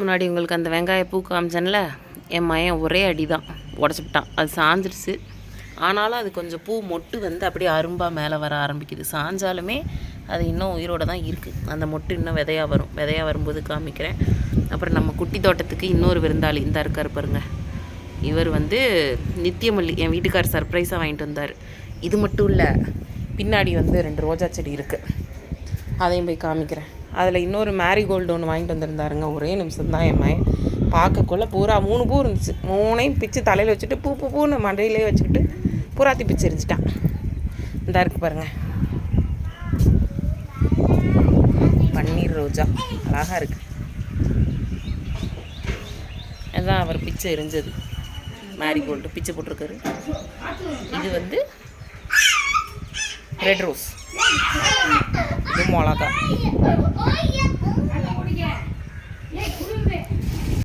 முன்னாடி உங்களுக்கு அந்த வெங்காய பூ காமிச்சேன்ல, என் மயன் ஒரே அடி தான் உடச்சிப்பிட்டான். அது சாஞ்சிருச்சு. ஆனாலும் அது கொஞ்சம் பூ மொட்டு வந்து அப்படியே அரும்பாக மேலே வர ஆரம்பிக்குது. சாஞ்சாலுமே அது இன்னும் உயிரோடு தான் இருக்குது. அந்த மொட்டு இன்னும் விதையாக வரும். விதையாக வரும்போது காமிக்கிறேன். அப்புறம் நம்ம குட்டி தோட்டத்துக்கு இன்னொரு விருந்தாளி இந்த இருக்கார் பாருங்க. இவர் வந்து நித்தியமல்லி என் வீட்டுக்கார் சர்ப்ரைஸாக வாங்கிட்டு வந்தார். இது மட்டும் இல்லை, பின்னாடி வந்து 2 ரோஜா செடி இருக்குது. அதையும் போய் காமிக்கிறேன். அதில் இன்னொரு மேரிகோல்டு ஒன்று வாங்கிட்டு வந்திருந்தாருங்க. ஒரே நிமிஷம் தான் என் மயன் பார்க்கக்குள்ள பூரா 3 பூ இருந்துச்சு. 3ஐயும் பிச்சு தலையில் வச்சுட்டு பூன்னு மண்டையிலே வச்சுக்கிட்டு பூராத்தி பிச்சு எரிஞ்சிட்டான். இந்த இருக்கு பாருங்கள், பன்னீர் ரோஜா அழகாக இருக்குது. அதுதான் அவர் பிச்சு எரிஞ்சது. மேரிகோல்டு பிச்சு போட்டிருக்காரு. இது வந்து ரெட் ரோஸ், இது மிளகா.